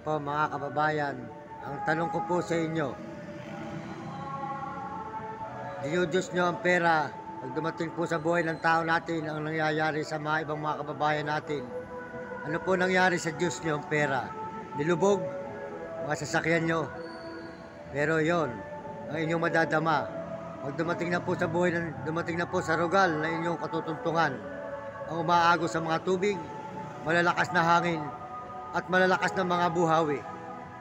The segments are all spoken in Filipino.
po mga kababayan, ang tanong ko po sa inyo, dinudus nyo ang pera pag dumating po sa buhay ng tao natin ang nangyayari sa mga ibang mga kababayan natin. Ano po nangyari sa Diyos nyo ang pera? Nilubog, mga sasakyan nyo. Pero yon ang inyong madadama. Pag dumating na po sa buhay, dumating na po sa rugal na inyong katutuntungan, ang umaago sa mga tubig, malalakas na hangin, at malalakas na mga buhawi.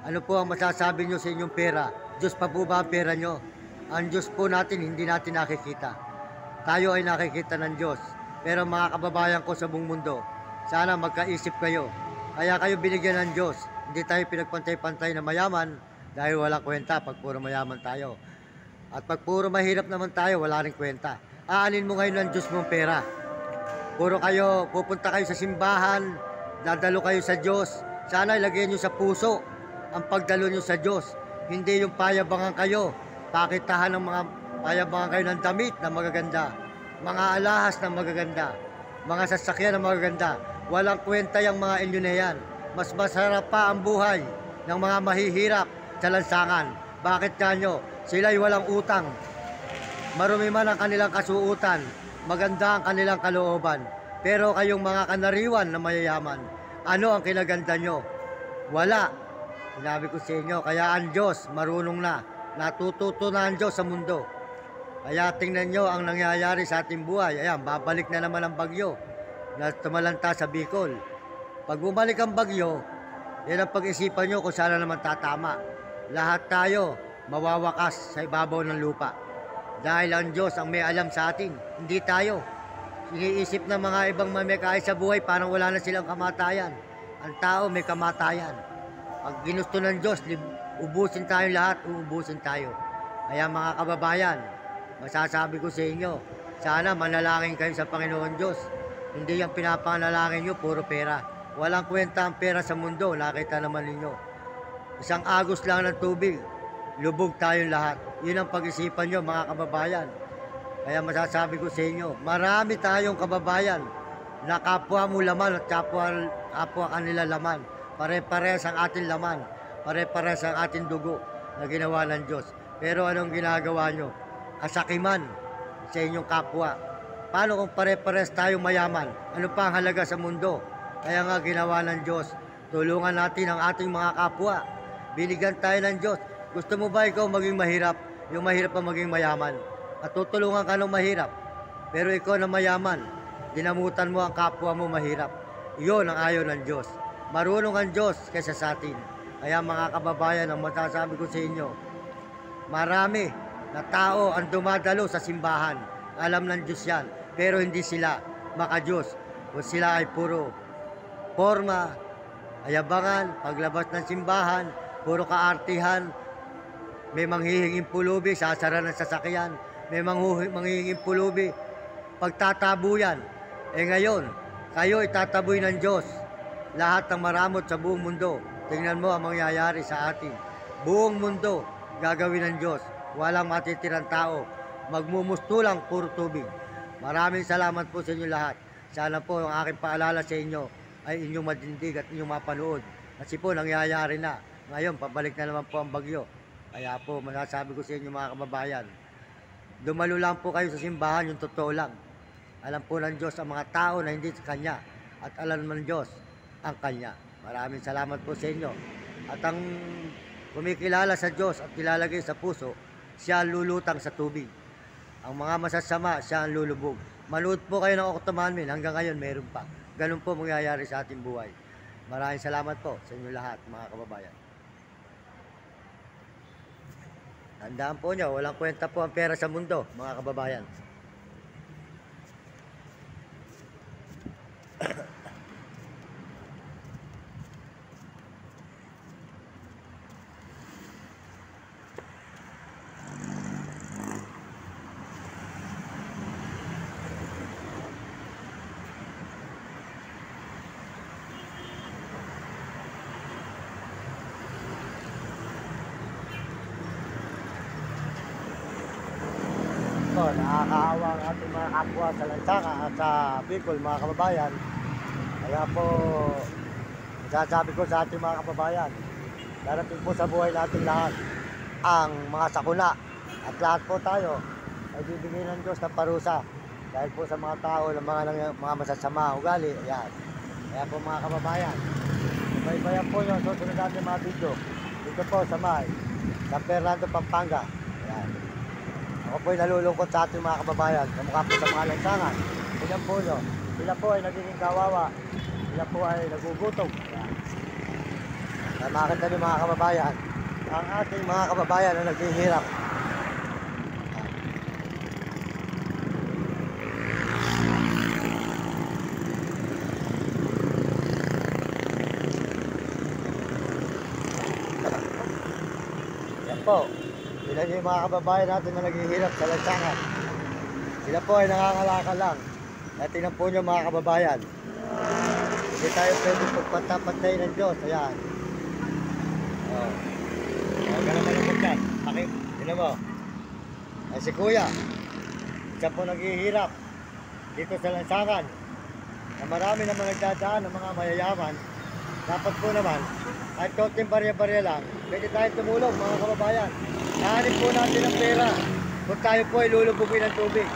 Ano po ang masasabi nyo sa inyong pera? Diyos pa po ba ang pera nyo? Ang Diyos po natin, hindi natin nakikita. Tayo ay nakikita ng Diyos. Pero mga kababayan ko sa buong mundo, sana magkaisip kayo. Kaya kayo binigyan ng Diyos. Hindi tayo pinagpantay-pantay na mayaman dahil walang kwenta pag puro mayaman tayo. At pag puro mahirap naman tayo, wala rin kwenta. Aanin mo ngayon ng Diyos mong pera. Puro kayo, pupunta kayo sa simbahan, dadalo kayo sa Diyos. Sana ilagay nyo sa puso ang pagdalo nyo sa Diyos. Hindi yung payabangan kayo. Pakitahan ng mga payabangan kayo ng damit na magaganda. Mga alahas na magaganda. Mga sasakyan na magaganda. Walang kwenta yung mga inyo na yan. Mas masarap pa ang buhay ng mga mahihirap sa lansangan. Bakit kanyo? Sila'y walang utang. Marumi man ang kanilang kasuutan. Maganda ang kanilang kalooban. Pero kayong mga kanariwan na mayayaman, ano ang kinaganda nyo? Wala. Sinabi ko sa inyo, kaya ang Diyos marunong na. Natututo na ang Diyos sa mundo. Kaya tingnan nyo ang nangyayari sa ating buhay. Ayan, babalik na naman ang bagyo na tumalanta sa Bicol. Pag bumalik ang bagyo, yan ang pag-isipan nyo kung saan naman tatama. Lahat tayo mawawakas sa ibabaw ng lupa. Dahil ang Diyos ang may alam sa atin, hindi tayo. Iniisip ng mga ibang mamekay sa buhay, parang wala na silang kamatayan. Ang tao may kamatayan. Pag ginusto ng Diyos, ubusin tayo lahat, uubusin tayo. Kaya mga kababayan, masasabi ko sa inyo, sana manalangin kayo sa Panginoon Diyos. Hindi yung pinapanalangin nyo, puro pera. Walang kwenta ang pera sa mundo, nakita naman ninyo. Isang agos lang ng tubig, lubog tayong lahat. Yun ang pag-isipan nyo mga kababayan. Kaya masasabi ko sa inyo, marami tayong kababayan na kapwa mo laman at kapwa kanila laman. Pare-parehas ang ating laman, pare-parehas ang ating dugo na ginawa ng Diyos. Pero anong ginagawa nyo? Kasakiman sa inyong kapwa. Paano kung pare-parehas tayong mayaman? Ano pa ang halaga sa mundo? Kaya nga ginawa ng Diyos, tulungan natin ang ating mga kapwa. Binigyan tayo ng Diyos. Gusto mo ba ikaw maging mahirap? Yung mahirap pa maging mayaman? At tutulungan ka ng mahirap. Pero ikaw na mayaman, dinamutan mo ang kapwa mo mahirap. Iyon ang ayaw ng Diyos. Marunong ang Diyos kaysa sa atin. Kaya mga kababayan, ang masasabi ko sa inyo, marami na tao ang dumadalo sa simbahan. Alam ng Diyos yan. Pero hindi sila maka-Diyos. Kung sila ay puro forma, ayabangan, paglabas ng simbahan, puro kaartihan, may manghihinging pulubi, sasara ng sasakyan, may manghihinging pulubi, pagtatabuyan. Ngayon, kayo itataboy ng Diyos. Lahat ng maramot sa buong mundo, tingnan mo ang mangyayari sa atin. Buong mundo, gagawin ng Diyos. Walang matitirang tao. Magmumustulang puro tubig. Maraming salamat po sa inyo lahat. Sana po ang aking paalala sa inyo ay inyong madindig at inyong mapanood. Kasi po nangyayari na. Ngayon, pabalik na naman po ang bagyo. Kaya po, masasabi ko sa inyo mga kababayan, dumalo lang po kayo sa simbahan, yung totoo lang. Alam po ng Diyos ang mga tao na hindi sa Kanya. At alam ng Diyos ang Kanya. Maraming salamat po sa inyo. At ang kumikilala sa Diyos at nilalagay sa puso, siya ang lulutang sa tubig. Ang mga masasama, siya ang lulubog. Manood po kayo ng Octoman, hanggang ngayon meron pa. Ganun po mangyayari sa ating buhay. Maraming salamat po sa inyo lahat, mga kababayan. Tandaan po nyo, walang kwenta po ang pera sa mundo, mga kababayan. So, nakakaawa ang ating mga kapwa sa Lansana at sa Bicol, mga kababayan. Kaya po, sasabi ko sa ating mga kababayan, darating po sa buhay natin lahat ang mga sakuna. At lahat po tayo ay bibigyan ng Diyos ng parusa dahil po sa mga tao ng mga masasama ugali. Ayan. Kaya po mga kababayan, iba-ibayan po yung susunod natin mga video dito po sa San Fernando, Pampanga. Ayan. Ako po ay nalulungkot sa ating mga kababayan, kamukha po sa mga lansangan. Tingnan po nyo, sila po ay nagiging kawawa, sila po ay nagugutom. Ayan. Kaya makita nyo mga kababayan, ang ating mga kababayan na naghihirap. Yan po, sila yung mga kababayan natin na naghihirap sa lansangan. Sila po ay nangangalakal lang. At tingnan po nyo mga kababayan, hindi tayo pwede pagpatapatay ng Diyos. Ayan. Oh. Huwag ka naman ang pagkat. Tingnan mo. Ay si Kuya, siya po naghihirap dito sa lansangan. Na marami naman nagdadaan ng mga mayayaman. Dapat po naman, kahit kaunting barya-barya lang, pwede tayo tumulong mga kababayan. Nahanip po natin ang pera kung tayo po ay lulubugin ng tubig.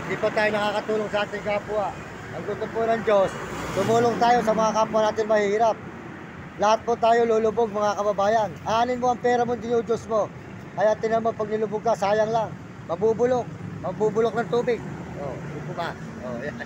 Hindi pa tayo nakakatulong sa ating kapwa. Ang gusto po ng Diyos, tumulong tayo sa mga kapwa natin mahihirap. Lahat po tayo lulubog mga kababayan. Aanin mo ang pera mo, Diyos mo. Kaya tinan mo, pag nilubog ka, sayang lang. Mabubulok ng tubig. Oh, hindi po ba? Oh, yan.